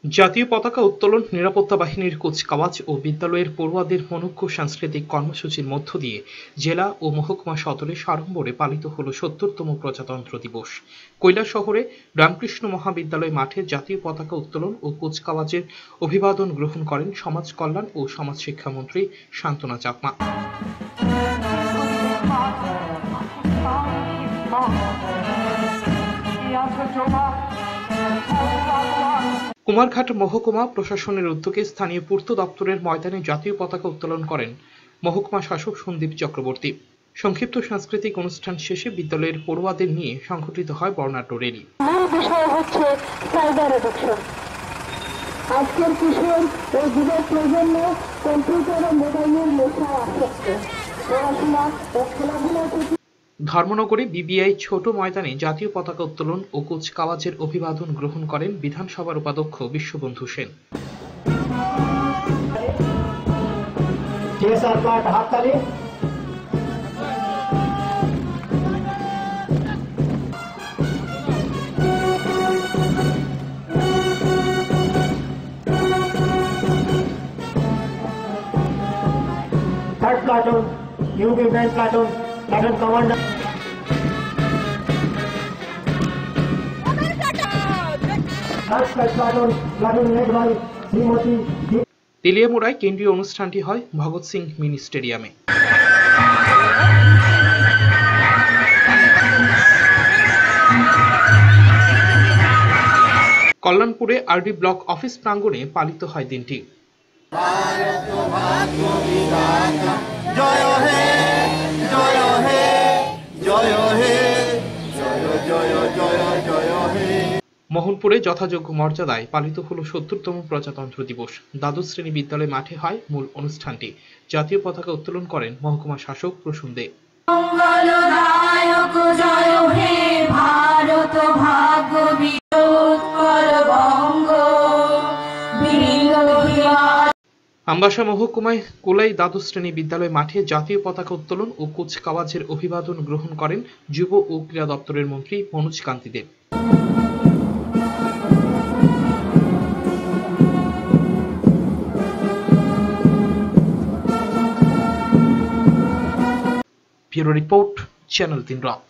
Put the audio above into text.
জাতীয় পতাকা উত্তোলন, নিরাপত্তা বাহিনীর কুচকাওয়াজ ও বিদ্যালয়ের পড়ুয়াদের মনোজ্ঞ সাংস্কৃতিক কর্মসূচির মধ্য দিয়ে জেলা ও মহকুমা সদরে সাড়ম্বরে পালিত হল ৭০তম প্রজাতন্ত্র দিবস। কৈলাসহরে রামকৃষ্ণ মহাবিদ্যালয় মাঠে জাতীয় পতাকা উত্তোলন ও কুচকাওয়াজের অভিবাদন গ্রহণ করেন সমাজ কল্যাণ ও সমাজ শিক্ষামন্ত্রী শান্তনা চাকমা। কুমারঘাট মহকুমা প্রশাসনের উদ্যোগে স্থানীয় পূর্ত দপ্তরের ময়দানে জাতীয় পতাকা উত্তোলন করেন মহকুমা শাসক সন্দীপ চক্রবর্তী। সংক্ষিপ্ত সাংস্কৃতিক অনুষ্ঠান শেষে বিদ্যালয়ের পড়ুয়াদের নিয়ে সংঘটিত হয় বর্ণাঢ্য র্যালি। আজকের কিশোর ও যুবক প্রজন্ম কম্পিউটার ও মোবাইলের নেশায় আসক্ত। পড়াশোনা ও খেলাধুলা ধর্মনগরে বিবিআই ছোট ময়দানে জাতীয় পতাকা উত্তোলন ও কুচকাওয়াজের অভিবাদন গ্রহণ করেন বিধানসভার উপাধ্যক্ষ Biswabandhu Sen. Third platoon, UB band platoon, platoon commander. তেলিয়ামুড়ায় কেন্দ্রীয় অনুষ্ঠানটি হয় ভগৎ সিং মিনি স্টেডিয়ামে। কল্যাণপুরে আরবি ব্লক অফিস প্রাঙ্গণে পালিত হয় দিনটি। মোহনপুরে যথাযোগ্য মর্যাদায় পালিত হল ৭০তম প্রজাতন্ত্র দিবস। দ্বাদশ শ্রেণী বিদ্যালয় মাঠে হয় মূল অনুষ্ঠানটি। জাতীয় পতাকা উত্তোলন করেন মহকুমা শাসক প্রসূন দে। আমবাসা মহকুমায় কোলাই দ্বাদশ শ্রেণী বিদ্যালয় মাঠে জাতীয় পতাকা উত্তোলন ও কুচকাওয়াজের অভিবাদন গ্রহণ করেন যুব ও ক্রীড়া দপ্তরের মন্ত্রী মনোজ কান্তি দেব। ব্যুরো রিপোর্ট, চ্যানেল ৩ রাত।